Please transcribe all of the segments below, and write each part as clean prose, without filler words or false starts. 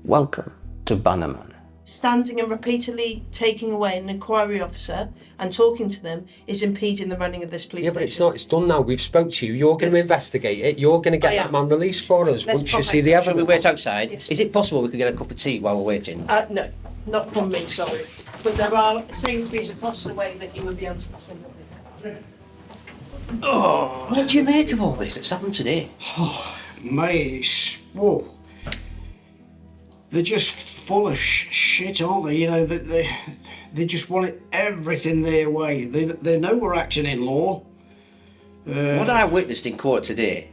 Welcome to BANAMAN. Standing and repeatedly taking away an inquiry officer and talking to them is impeding the running of this police station. But it's not. It's done now. We've spoke to you. You're going to investigate it. You're going to get that man released for us once you see the evidence. Shall we wait outside? Yes. Is it possible we could get a cup of tea while we're waiting? No, not from me, sorry. But there are Sainsbury's across the way that you would be able to facilitate. Oh, what do you make of all this that's happened today? Oh, mate, whoa. They're just full of shit, aren't they? You know, they just want it everything their way. They know we're acting in law. What I witnessed in court today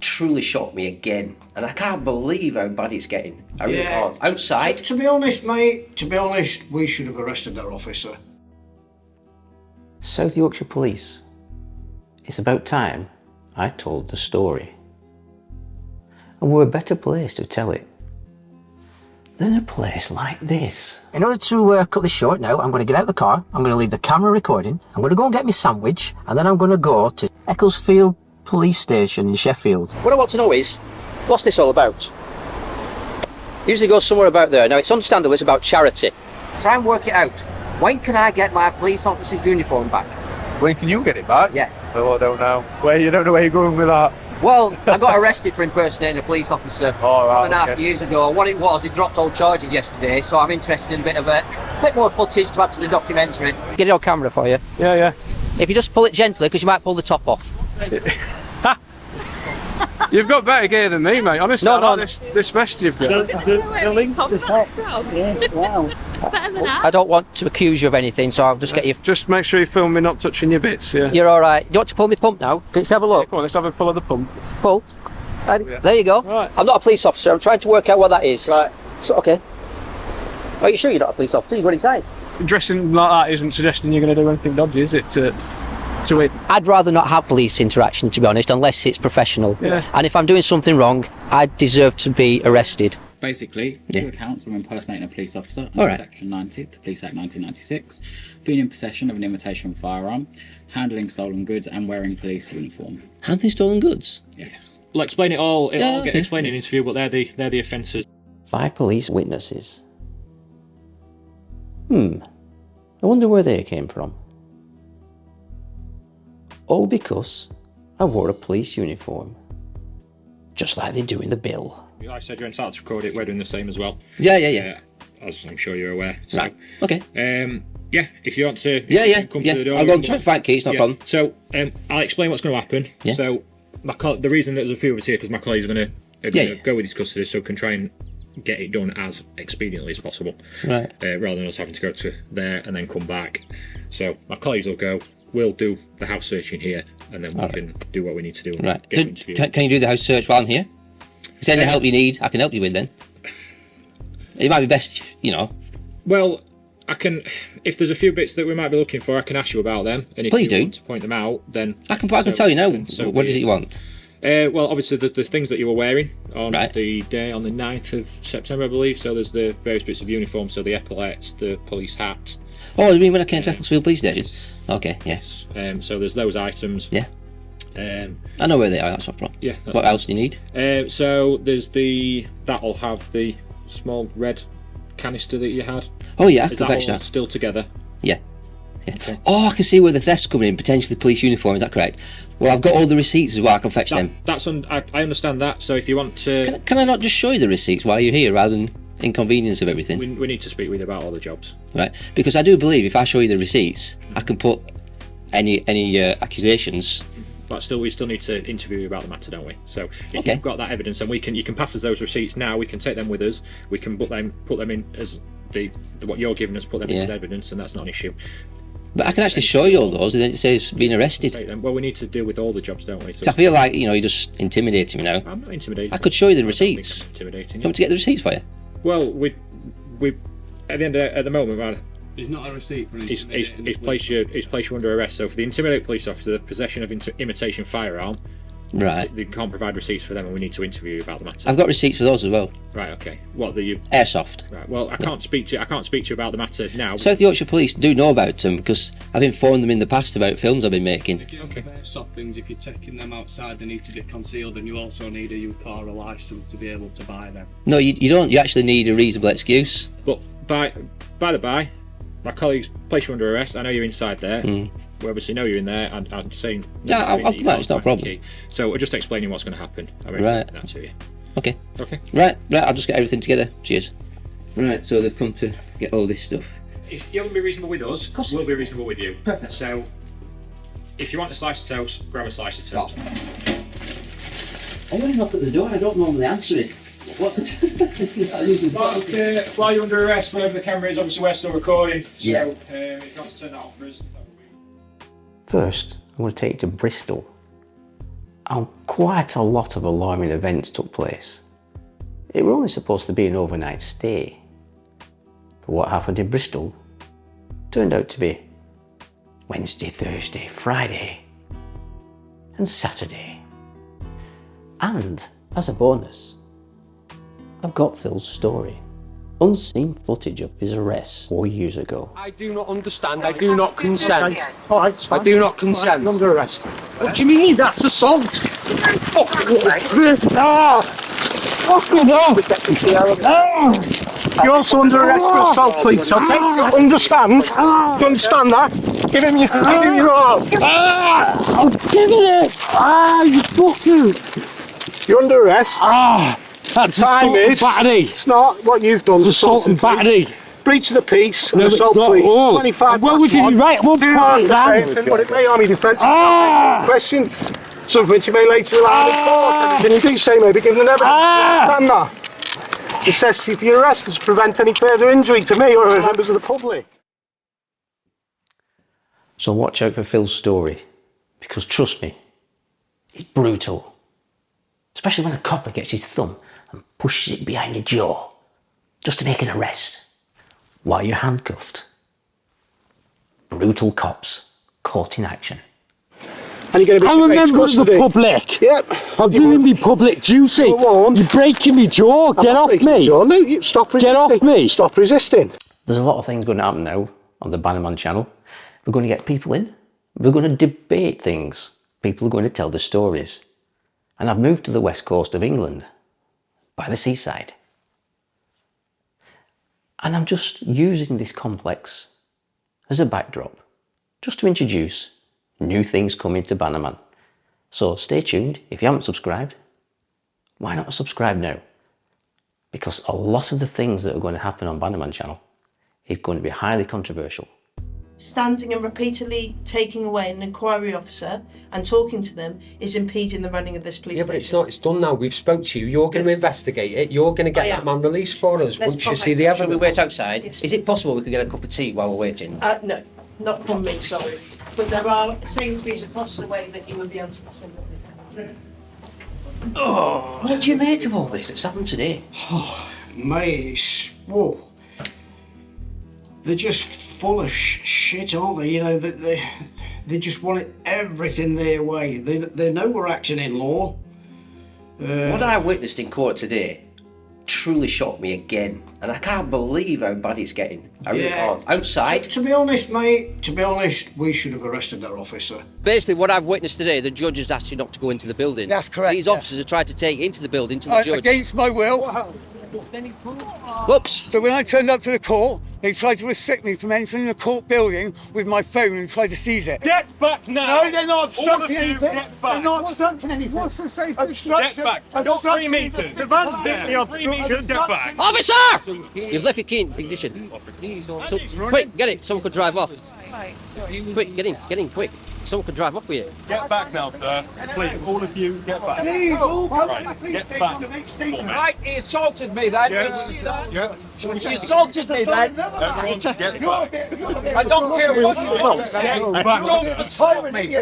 truly shocked me again, and I can't believe how bad it's getting. I really can't. Outside. To be honest, mate, we should have arrested that officer. South Yorkshire Police. It's about time I told the story. And we're a better place to tell it than a place like this. In order to cut this short now, I'm going to get out the car, I'm going to leave the camera recording, I'm going to go and get my sandwich, and then I'm going to go to Ecclesfield Police Station in Sheffield. What I want to know is, what's this all about? Usually goes somewhere about there. Now, it's understandable it's about charity. Try and work it out. When can I get my police officer's uniform back? When can you get it back? Yeah. Oh, I don't know. You don't know where you're going with that. Well, I got arrested for impersonating a police officer 1.5 years ago. What it was, he dropped all charges yesterday, so I'm interested in a bit more footage to add to the documentary. Get it on camera for you. Yeah. If you just pull it gently, because you might pull the top off. You've got better gear than me, mate. Honestly, No. This vest you've got. The links effect. Yeah, wow. Better than that. I don't want to accuse you of anything, so I'll just get you... Just make sure you film me not touching your bits, yeah. You're all right. Do you want to pull me pump now? Can you have a look? Come on, let's have a pull of the pump. Pull. There you go. Right. I'm not a police officer. I'm trying to work out what that is. Right. So, okay. Are you sure you're not a police officer? You go inside. Dressing like that isn't suggesting you're going to do anything dodgy, is it? To it. I'd rather not have police interaction, to be honest, unless it's professional. Yeah. And if I'm doing something wrong, I deserve to be arrested. Basically, two counts of impersonating a police officer All under right. Section 90 of the Police Act 1996, being in possession of an imitation firearm, handling stolen goods, and wearing police uniform. Handling stolen goods? Yes. We'll explain it all. It'll all okay. get explained in an interview, but they're the offences. 5 police witnesses. I wonder where they came from. All because I wore a police uniform. Just like they do in the bill. Like I said, you're entitled to record it. We're doing the same as well. Yeah. As I'm sure you're aware. So, Right. Okay. if you want to come to the door. I'll go and try and find keys, no problem. So, I'll explain what's going to happen. Yeah. So, the reason that there's a few of us here, because my colleague's going to go with his custody, so we can try and get it done as expediently as possible. Right. Rather than us having to go to there and then come back. So, my colleagues will go. We'll do the house searching here, and then we can do what we need to do. Right. So, can you do the house search while I'm here? Is there any help you need? I can help you with then. It might be best, Well, I can. If there's a few bits that we might be looking for, I can ask you about them. And if Please you do. want to point them out, then I can tell you now. What is it you want? Well, obviously, there's things that you were wearing on Right. the day on the 9th of September, I believe. So there's the various bits of uniform. So the epaulets, the police hat. Oh, you mean when I came to Ecclesfield Police Station? Okay, yes. So there's those items. Yeah. I know where they are. That's not a problem. Yeah. What else do you need? So there's that'll have the small red canister that you had. Oh yeah, I Is can that fetch all that. still together? Yeah. Oh, I can see where the theft's coming in. Potentially police uniform. Is that correct? Well, I've got all the receipts as well. I can fetch them. I understand that. So if you want to, Can I not just show you the receipts while you're here, rather than inconvenience of everything? we need to speak with you about all the jobs. Right, because I do believe if I show you the receipts, I can put any accusations. But we still need to interview you about the matter, don't we? So if Okay. you've got that evidence, and you can pass us those receipts now. We can take them with us. We can put them in as what you're giving us. Put them in as evidence, and that's not an issue. But I can actually show you all those, and then it says being arrested. Take them. Well, we need to deal with all the jobs, don't we? So I feel like you're just intimidating me now. I'm not intimidating. I could show you the I don't think I'm receipts. intimidating You want me to get the receipts for you? Well, we at the moment, man. It's not a receipt for He's placed you under arrest. So for the intimidated police officer, the possession of imitation firearm, Right. They can't provide receipts for them, and we need to interview you about the matter. I've got receipts for those as well. Right. Okay. What the you? Airsoft. Right. Well, I can't speak to you about the matter now. South Yorkshire Police do know about them because I've informed them in the past about films I've been making. Okay. Airsoft things, if you're taking them outside, they need to be concealed, and you also need a UCAR or a license to be able to buy them. No, you don't. You actually need a reasonable excuse. But by the by, my colleagues place you under arrest. I know you're inside there. We obviously know you're in there, and I'm saying. Yeah, I'll come out. It's not a problem. So we're just explaining what's going to happen. Right. That to you. Okay. Okay. Right. I'll just get everything together. Cheers. Right. So they've come to get all this stuff. If you're going to be reasonable with us, we'll be reasonable with you. Perfect. So, if you want a slice of toast, grab a slice of toast. I only knock at the door. I don't normally answer it. What's it? While you're under arrest, wherever the camera is, obviously we're still recording. So, Yeah. if you want to turn that off for us. First, I'm going to take you to Bristol. And quite a lot of alarming events took place. It were only supposed to be an overnight stay. But what happened in Bristol turned out to be Wednesday, Thursday, Friday, and Saturday. And as a bonus, I've got Phil's story. Unseen footage of his arrest 4 years ago. I do not understand. I do not consent. All right, it's fine. I do not consent. You're under arrest. What do you mean? That's assault. You're also under arrest for assault, please, okay? Understand? Do you understand that? Give him your arm. I'm giving it. You fucker. You're under arrest. That's Time assault and is. battery. It's not what you've done. Assault and battery. Breach of the peace and No, it's assault, not. please. Oh. 25 Well, past within one. your right, won't Do call not it down. defend anything, but it may harm your defence. Question. Something which you may later allow in court. Anything you do say may be given an evidence. Understand that? Necessity for your arrest is to prevent any further injury to me or members of the public. So watch out for Phil's story, because trust me, it's brutal. Especially when a copper gets his thumb and pushes it behind your jaw, just to make an arrest, while you're handcuffed. Brutal cops caught in action. And you're going to be I'm a member of the public. Yep. I'm doing me public duty. You're breaking me jaw. Get off me. No, you stop resisting. Get off me. Stop resisting. There's a lot of things going to happen now on the BANAMAN channel. We're going to get people in. We're going to debate things. People are going to tell their stories. And I've moved to the west coast of England, by the seaside. And I'm just using this complex as a backdrop, just to introduce new things coming to BANAMAN. So stay tuned. If you haven't subscribed, why not subscribe now? Because a lot of the things that are going to happen on BANAMAN channel is going to be highly controversial. Standing and repeatedly taking away an inquiry officer and talking to them is impeding the running of this police Yeah, station. but it's not. It's done now. We've spoke to you. You're going to investigate it. You're going to get that man released for us once you see the evidence. Shall we wait outside? Yes. Is it possible we could get a cup of tea while we're waiting? No, not from me, sorry. But there are Sainsbury's across the way that you would be able to pass in. Oh, what do you make of all this? It's happened today. Mate, whoa. They're just full of shit, aren't they? You know, they just want everything their way. They know we're acting in law. What I witnessed in court today truly shocked me again, and I can't believe how bad it's getting. I really can't. Outside. To be honest, mate, we should have arrested that officer. Basically, what I've witnessed today, the judge has asked you not to go into the building. That's correct. These officers have tried to take you into the building to the judge. Against my will. Whoops. So when I turned up to the court, they tried to restrict me from entering the court building with my phone and tried to seize it. Get back now! No, they're not obstructing anything. Get back! They're not obstructing anything. What's the safety? Get back! You're 3 meters. The van's deeply obstructed. 3 meters. Get back! Officer! You've left your key in ignition. So, quick, get it. Someone could drive off. Quick, get in, quick. Someone could drive off with you. Get back now, sir. Please, all of you, get back. Please, all come to the Right, police get station back. to make statements. Right, he assaulted me then. Yeah. Did you see that? Yeah. She assaulted me, man. I don't care what you want to say. You don't assault me.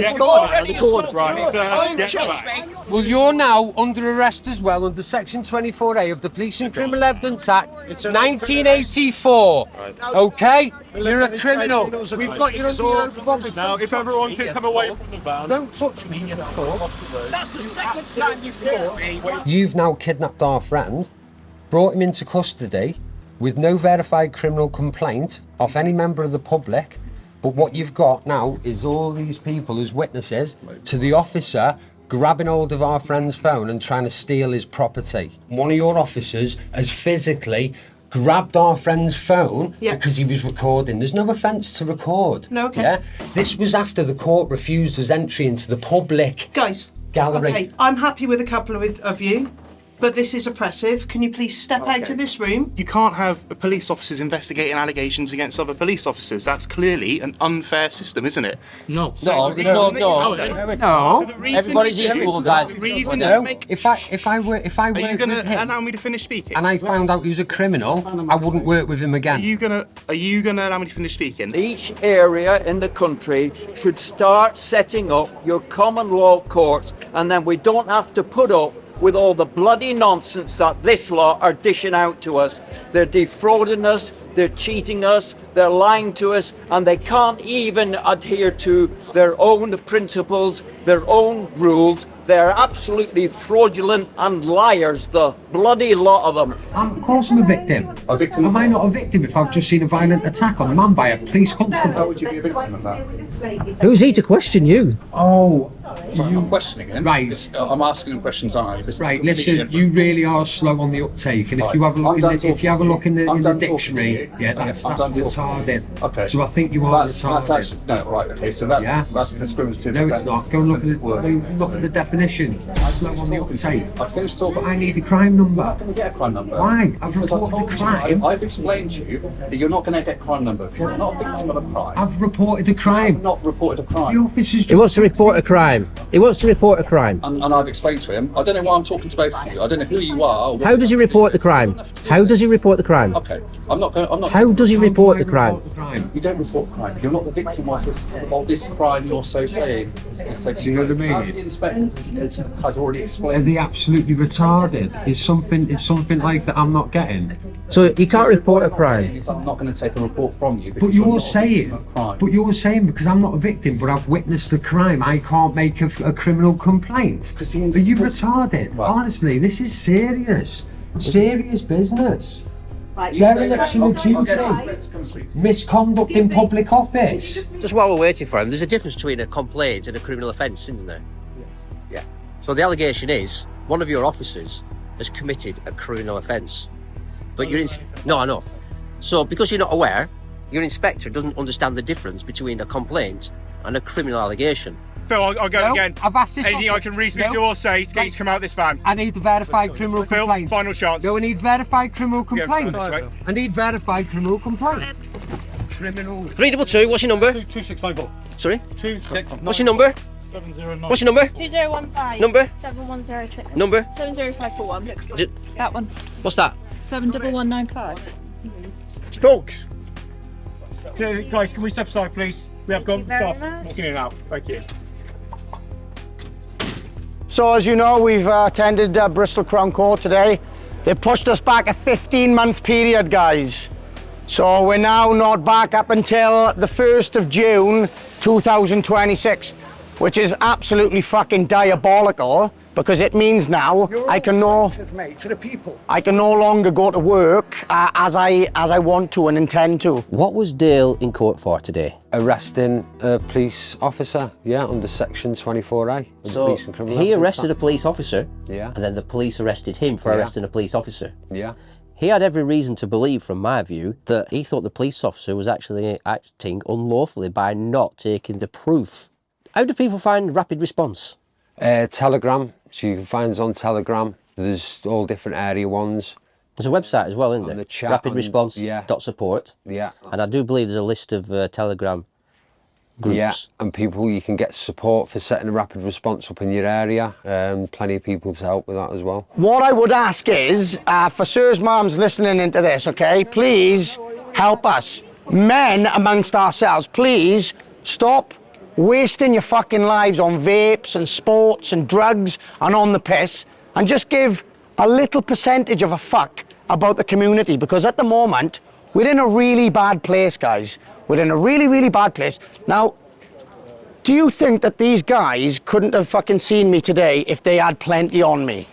Well, you're now under arrest as well under Section 24A of the Police and Criminal Evidence Act 1984. Okay? You're a criminal. We've got you under arrest. Now, if everyone can come away from the van. Don't touch me, you know. That's the second time you've fought me. You've now kidnapped our friend, brought him into custody with no verified criminal complaint off any member of the public. But what you've got now is all these people as witnesses to the officer grabbing hold of our friend's phone and trying to steal his property. One of your officers has physically grabbed our friend's phone because he was recording. There's no offence to record. No, okay. Yeah? This was after the court refused us entry into the public gallery. Okay, I'm happy with a couple of you, but this is oppressive. Can you please step out of this room? You can't have police officers investigating allegations against other police officers. That's clearly an unfair system, isn't it? No. No. Everybody's equal, guys. If I were Are you going to allow me to finish speaking? and I found out he was a criminal, I wouldn't work with him again. Are you gonna allow me to finish speaking? Each area in the country should start setting up your common law courts, and then we don't have to put up with all the bloody nonsense that this lot are dishing out to us. They're defrauding us, they're cheating us, they're lying to us, and they can't even adhere to their own principles, their own rules. They're absolutely fraudulent and liars, the bloody lot of them. Of course I'm a victim. A victim? Am I not a victim if I've just seen a violent attack on a man by a police constable? How would you be a victim of that? Who's he to question you? Oh, Sorry, I'm questioning him. Right. I'm asking him questions, aren't I? Right, listen, you really are slow on the uptake, and if you have a look in the dictionary, that's retarded. Okay. So I think you are retarded. That's no, right, okay, so that's discriminative. No, it's not. Go and look at the definition. Slow on the uptake. I finished talking. But I need a crime number. I'm not going to get a crime number. Why? I've reported a crime. I've explained to you that you're not going to get a crime number because you're not a victim of a crime. I've reported a crime. I've not reported a crime. The officer's He wants to report a crime. He wants to report a crime. And I've explained to him. I don't know why I'm talking to both of you. I don't know who you are. How does he report the crime? How does he report the crime? Okay, I'm not. How does he report the crime? You don't report crime. You're not the victim of this crime. You're so saying. Do you know what I mean? As the inspector has already Are explained. they absolutely retarded? Is something like that I'm not getting? So you can't report a crime. I'm not going to take a report from you. But you're saying because I'm not a victim, but I've witnessed a crime, I can't make a criminal complaint. Are you retarded? Right. Honestly, this is serious. Serious business. Dereliction of duty. Misconduct in public office. Just while we're waiting for him, there's a difference between a complaint and a criminal offence, isn't there? Yeah. So the allegation is one of your officers has committed a criminal offence, but I know. So because you're not aware, your inspector doesn't understand the difference between a complaint and a criminal allegation. Phil, I'll go again. I've asked this. Anything I can reasonably do or say to get you to come out of this van? I need verified criminal complaint. Final chance. No, I need verified criminal complaint. Yeah, I need verified criminal complaint. Criminal. 322. What's your number? 2654. Sorry. 269. What's your number? 709. What's your number? 2015. Number? 7106. Number? 70541. That one. What's that? 71195. Folks. Guys, can we step aside, please? We have got staff walking in and out. Thank you. So as you know, we've attended Bristol Crown Court today. They pushed us back a 15-month period, guys. So we're now not back up until the 1st of June 2026, which is absolutely fucking diabolical, because it means now I can no longer go to work as I want to and intend to. What was Dale in court for today? Arresting a police officer, under Section 24A. So he arrested a police officer, and then the police arrested him for arresting a police officer. Yeah. He had every reason to believe, from my view, that he thought the police officer was actually acting unlawfully by not taking the proof. How do people find rapid response? Telegram. So you can find us on Telegram. There's all different area ones. There's a website as well, isn't there? The chat rapidresponse.support. Yeah. And I do believe there's a list of Telegram groups. Yeah, and people, you can get support for setting a rapid response up in your area. Plenty of people to help with that as well. What I would ask is, for sirs, mums listening into this, okay, please help us. Men amongst ourselves, please stop wasting your fucking lives on vapes and sports and drugs and on the piss, and just give a little percentage of a fuck about the community, because at the moment, we're in a really bad place, guys. We're in a really, really bad place. Now, do you think that these guys couldn't have fucking seen me today if they had plenty on me?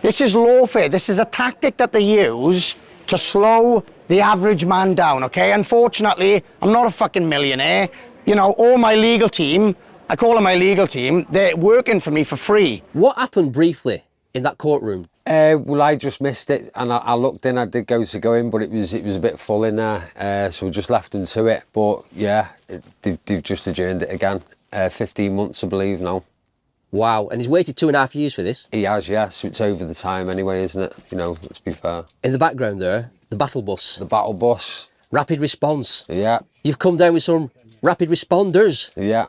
This is lawfare. This is a tactic that they use to slow the average man down, okay? Unfortunately, I'm not a fucking millionaire. You know, all my legal team, I call them my legal team, they're working for me for free. What happened briefly in that courtroom? Well, I just missed it, and I looked in. I did go in, but it was a bit full in there, so we just left them to it. But yeah, they've just adjourned it again. 15 months, I believe now. Wow, and he's waited 2.5 years for this? He has, yeah, so it's over the time anyway, isn't it? You know, let's be fair. In the background there, the battle bus. The battle bus. Rapid response. Yeah. You've come down with some rapid responders. Yeah.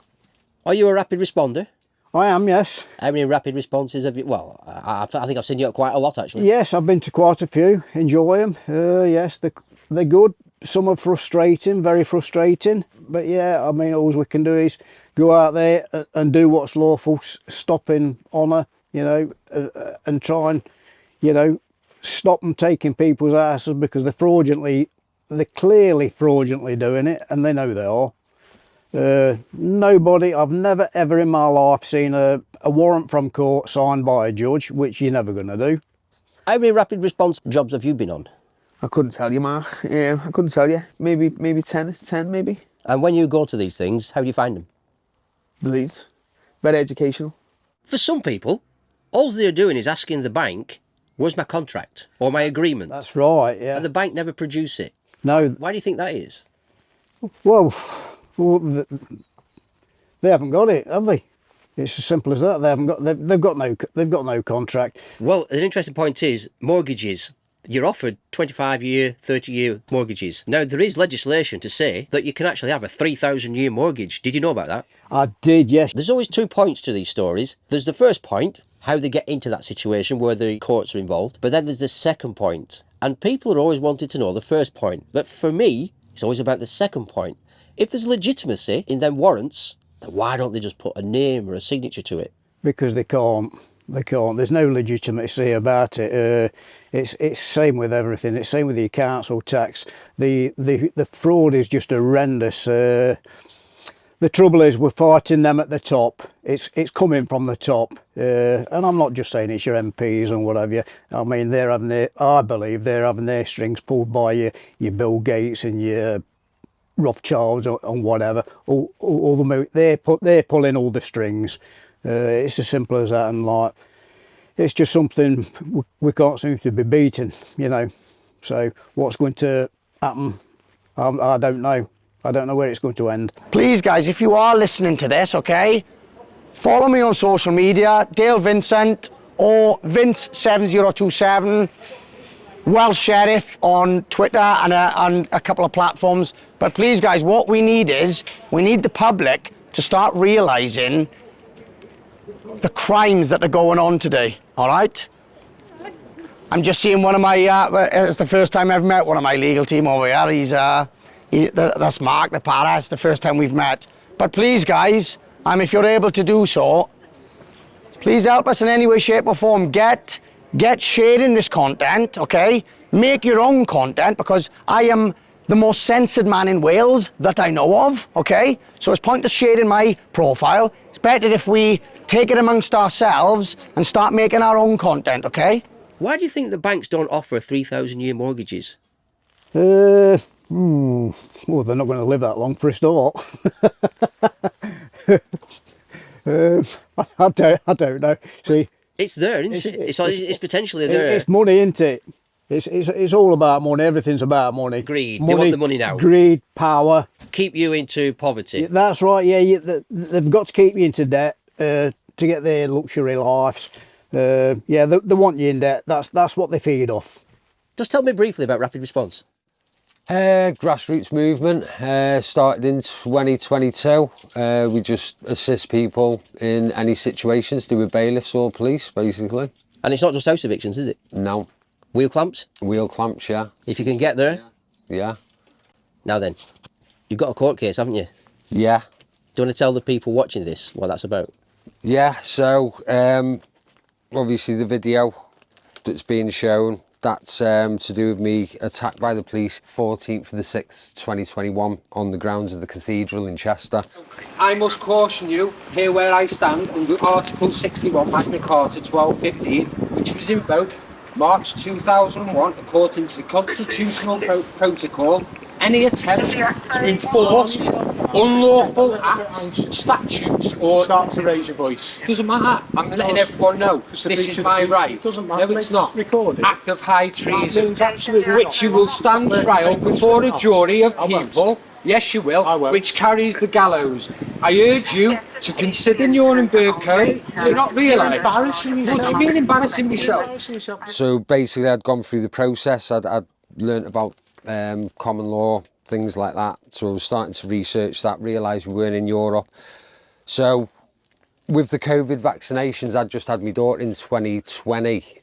Are you a rapid responder? I am, yes. How many rapid responses have you? Well, I think I've seen you at quite a lot, actually. Yes, I've been to quite a few. Enjoy them. Yes, they're good. Some are frustrating, very frustrating. But yeah, I mean, all we can do is go out there and do what's lawful, stop in honour, you know, and try and, you know, stop them taking people's asses, because they're clearly fraudulently doing it, and they know they are. Nobody, I've never ever in my life seen a warrant from court signed by a judge, which you're never going to do. How many rapid response jobs have you been on? I couldn't tell you, Mark. I couldn't tell you. Maybe 10 maybe. And when you go to these things, how do you find them? Brilliant. Very educational. For some people, all they're doing is asking the bank, where's my contract or my agreement? That's right, yeah. And the bank never produce it. No. Why do you think that is? Well, they haven't got it, have they? It's as simple as that. They haven't got. They've got no contract. Well, an interesting point is mortgages. You're offered 25-year, 30-year mortgages. Now, there is legislation to say that you can actually have a 3,000-year mortgage. Did you know about that? I did, yes. There's always 2 points to these stories. There's the first point, how they get into that situation where the courts are involved. But then there's the second point. And people are always wanting to know the first point. But for me, it's always about the second point. If there's legitimacy in them warrants, then why don't they just put a name or a signature to it? Because they can't. They can't. There's no legitimacy about it. It's same with everything. It's same with your council tax. The fraud is just horrendous. The trouble is we're fighting them at the top. It's coming from the top. And I'm not just saying it's your MPs and whatever. I mean, I believe they're having their strings pulled by your Bill Gates and your Rothschilds and whatever. They're pulling all the strings. It's as simple as that, and like, it's just something we can't seem to be beaten, you know. So what's going to happen, I don't know. I don't know where it's going to end. Please, guys, if you are listening to this, okay, follow me on social media, Dale Vincent or Vince7027, Welsh Sheriff on Twitter and a couple of platforms. But please, guys, what we need is, we need the public to start realising the crimes that are going on today, all right? I'm just seeing one of my, it's the first time I've met one of my legal team over here. That's Mark, the para. It's the first time we've met. But please, guys, if you're able to do so, please help us in any way, shape or form. Get sharing this content, okay? Make your own content, because I am the most censored man in Wales that I know of, okay? So it's pointless sharing my profile. It's better if we take it amongst ourselves and start making our own content, okay? Why do you think the banks don't offer 3,000-year mortgages? Well, they're not going to live that long for a start. I don't know. See, it's there, isn't it? It's potentially there. It's money, isn't it? It's all about money. Everything's about money. Greed. Money, they want the money now. Greed, power. Keep you into poverty. That's right. Yeah, they've got to keep you into debt to get their luxury lives. Yeah, they want you in debt. That's what they feed off. Just tell me briefly about rapid response. Grassroots movement started in 2022. We just assist people in any situations to do with bailiffs or police, basically. And it's not just house evictions, is it? No. Wheel clamps? Wheel clamps, yeah. If you can get there? Yeah. Now then, you've got a court case, haven't you? Yeah. Do you want to tell the people watching this what that's about? Yeah, so obviously the video that's being shown, that's to do with me attacked by the police 14th of the 6th, 2021 on the grounds of the cathedral in Chester. I must caution you, here where I stand, under Article 61 Magna Carta 1215, which was invoked March 2001 according to the Constitutional Protocol, any attempt to enforce unlawful acts, statutes or... Start to raise your voice. Doesn't matter, I'm letting everyone know this is my right. Doesn't matter. No, it's not. Recorded. Act of high treason, Absolutely which you will stand trial before a jury of people. Yes, you will, which carries the gallows. I urge you to consider Nuremberg Code. Do not realise. Embarrassing yourself. What do you mean embarrassing myself? So basically, I'd gone through the process. I'd learnt about common law, things like that. So I was starting to research that, realised we weren't in Europe. So with the COVID vaccinations, I'd just had my daughter in 2020.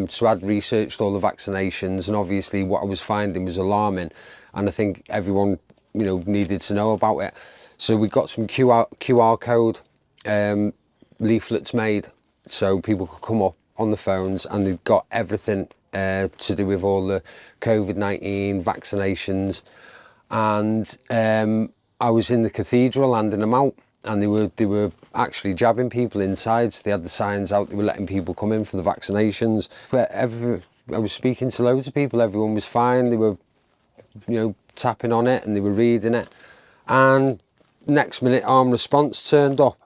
So I'd researched all the vaccinations, and obviously what I was finding was alarming. And I think everyone, needed to know about it. So we got some QR code leaflets made, so people could come up on the phones and they've got everything to do with all the COVID-19 vaccinations. And I was in the cathedral handing them out, and they were actually jabbing people inside. So they had the signs out, they were letting people come in for the vaccinations. But I was speaking to loads of people, everyone was fine. They were, tapping on it and they were reading it. And next minute, armed response turned up,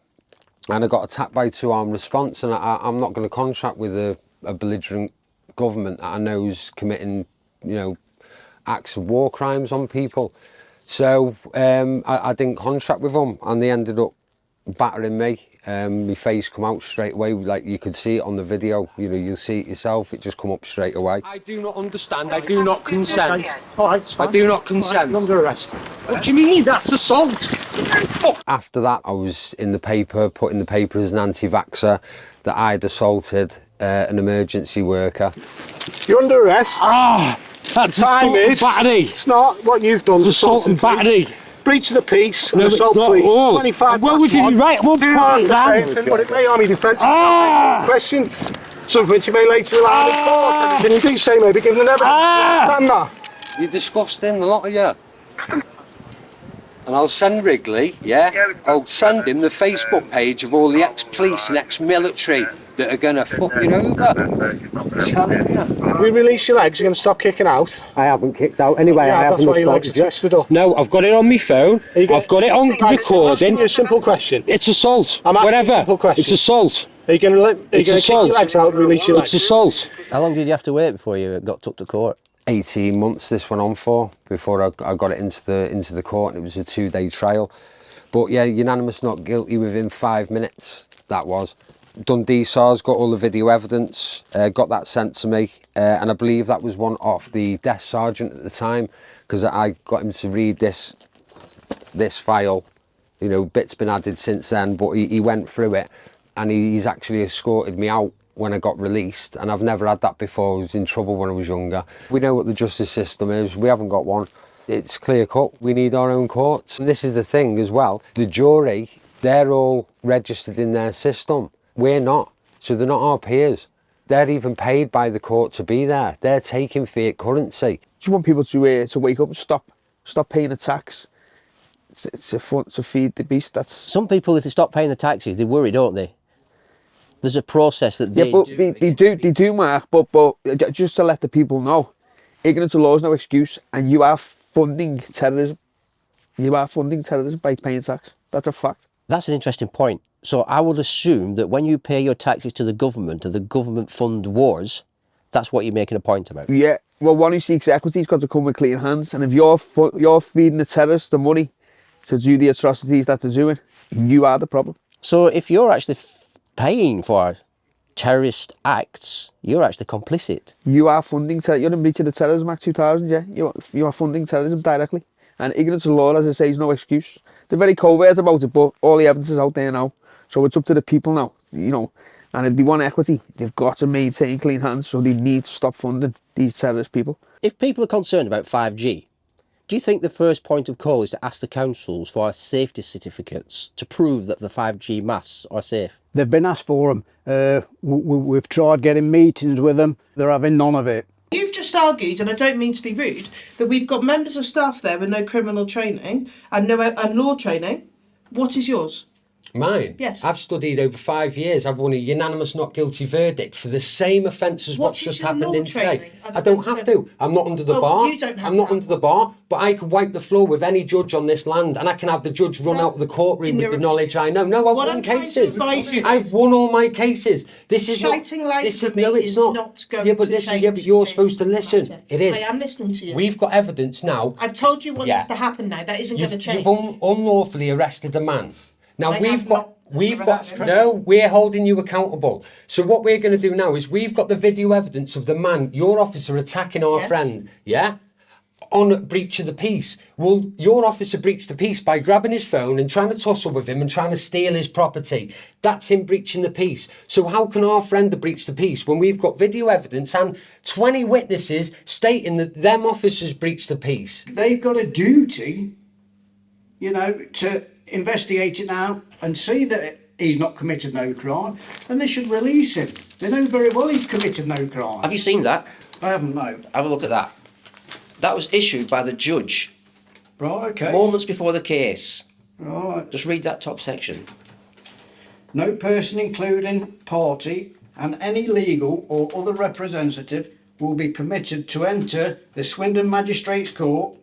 and I got attacked by 2 armed response. And I'm not going to contract with a belligerent government that I know is committing, acts of war crimes on people. So I didn't contract with them, and they ended up battering me. My face come out straight away, like you could see it on the video. You'll see it yourself, it just come up straight away. I do not understand, I do not consent. I do not consent. Under arrest. What do you mean? That's assault! After that, I was in the paper, put in the paper as an anti-vaxxer, that I'd assaulted an emergency worker. You're under arrest. That's time is battery. It's not what you've done. Assault and battery. Breach of the peace and No, assault it's not. police. Oh. 25 Well, was it right? What part of that? But it may army defence. Question. Something which you may later allow in court. Anything you do say may be given an evidence. Understand that? You're disgusting, a lot of you. And I'll send Wrigley, I'll send him the Facebook page of all the ex-police and ex-military that are going to fuck you over. I'm telling you. We release your legs, you're going to stop kicking out. I haven't kicked out anyway. Yeah, I haven't that's why your legs are twisted up. No, I've got it on my phone. I've got it on recording. I'm asking you a simple question. It's assault. I'm asking Whatever. you a simple question. It's assault. Are you going to kick your legs out and release your legs? It's assault. How long did you have to wait before you got took to court? 18 months this went on for before I got it into the court, and it was a 2-day trial. But yeah, unanimous not guilty within 5 minutes. That was. Dundee SARS got all the video evidence, got that sent to me, and I believe that was one off the desk sergeant at the time, because I got him to read this file. Bits been added since then, but he went through it, and he's actually escorted me out when I got released, and I've never had that before. I was in trouble when I was younger. We know what the justice system is. We haven't got one. It's clear cut. We need our own courts. And this is the thing as well. The jury, they're all registered in their system. We're not. So they're not our peers. They're even paid by the court to be there. They're taking fiat currency. Do you want people to wake up and stop paying the tax? It's to feed the beast. That's some people, if they stop paying the taxes, they worry, don't they? There's a process that they they do, Mark. But just to let the people know, ignorance of law is no excuse, and you are funding terrorism. You are funding terrorism by paying tax. That's a fact. That's an interesting point. So I would assume that when you pay your taxes to the government and the government fund wars, that's what you're making a point about. Yeah. Well, one who seeks equity's got to come with clean hands, and if you're feeding the terrorists the money to do the atrocities that they're doing, you are the problem. So if you're actually paying for terrorist acts, you're actually complicit. You are funding terrorism. You're in breach of the Terrorism Act 2000, yeah. You are funding terrorism directly. And ignorance of law, as I say, is no excuse. They're very covert about it, but all the evidence is out there now. So it's up to the people now, you know. And if they want equity, they've got to maintain clean hands, so they need to stop funding these terrorist people. If people are concerned about 5G, do you think the first point of call is to ask the councils for safety certificates to prove that the 5G masts are safe? They've been asked for them. We've tried getting meetings with them. They're having none of it. You've just argued, and I don't mean to be rude, that we've got members of staff there with no criminal training and law training. What is yours? Mine? Yes. I've studied over 5 years. I've won a unanimous not guilty verdict for the same offence as what's just happened in today. I don't have to. I'm not under the bar. You don't have I'm not under the bar, but I can wipe the floor with any judge on this land, and I can have the judge run out of the courtroom with the knowledge I know. No, I've won cases. I've won all my cases. This is not. This is no, it's not. Yeah, but listen. Yeah, but you're supposed to listen. It is. I am listening to you. We've got evidence now. I've told you what needs to happen now. That isn't going to change. You've unlawfully arrested a man. Now we're holding you accountable. So what we're going to do now is we've got the video evidence of the man, your officer, attacking our friend, yeah? On breach of the peace. Well, your officer breached the peace by grabbing his phone and trying to tussle with him and trying to steal his property. That's him breaching the peace. So how can our friend have breached the peace when we've got video evidence and 20 witnesses stating that them officers breached the peace? They've got a duty, you know, to investigate it now and see that he's not committed no crime, and they should release him. They know very well he's committed no crime. Have you seen that? I haven't, no. Have a look at that. That was issued by the judge. Right, okay. Moments before the case. Right. Just read that top section. No person, including party and any legal or other representative, will be permitted to enter the Swindon Magistrates Court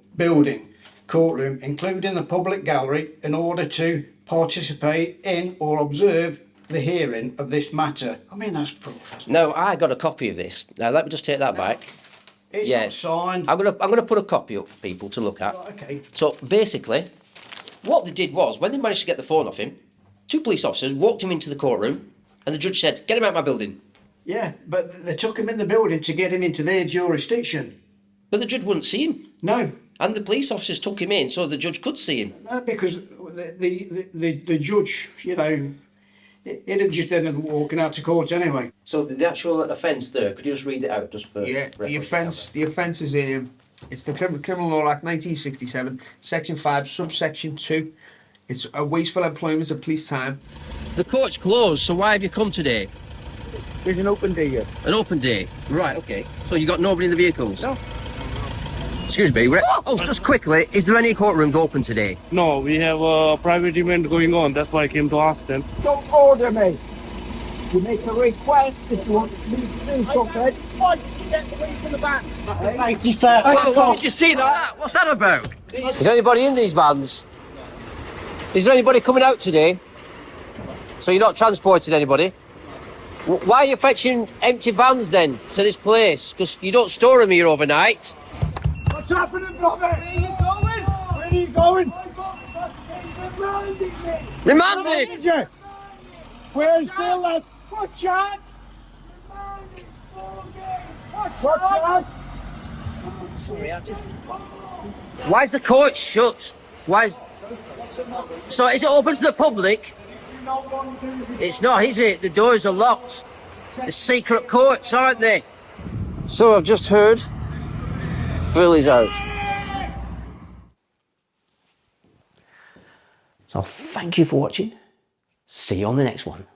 courtroom, including the public gallery, in order to participate in or observe the hearing of this matter. I mean, that's proof. No, I got a copy of this. Now let me just take that back. It's not signed. I'm gonna put a copy up for people to look at. Right, okay. So basically, what they did was, when they managed to get the phone off him, 2 police officers walked him into the courtroom, and the judge said, "Get him out of my building." Yeah, but they took him in the building to get him into their jurisdiction. But the judge wouldn't see him. No. And the police officers took him in so the judge could see him. No, because the judge, you know, he'd have just ended up walking out to court anyway. So the actual offence there, could you just read it out just for... Yeah, the offence is it's the Criminal Law Act 1967, Section 5, Subsection 2. It's a wasteful employment of police time. The court's closed, so why have you come today? There's an open day here. An open day? Right, okay. So you got nobody in the vehicles? No. Excuse me, just quickly, is there any courtrooms open today? No, we have a private event going on, that's why I came to ask them. Don't order me. You make a request if you want me to do something. Get away from the back. Thank you, sir. Did you see that? What's that about? Is there anybody in these vans? Is there anybody coming out today? So you're not transporting anybody? Why are you fetching empty vans then to this place? Because you don't store them here overnight. What's happening, brother? Where are you going? Where are you going? Remanded! Where's the lad? What's that? What's that? Sorry, I've just... Why is the court shut? So is it open to the public? It's not, is it? The doors are locked. The secret courts, aren't they? So I've just heard Phil is out. So thank you for watching. See you on the next one.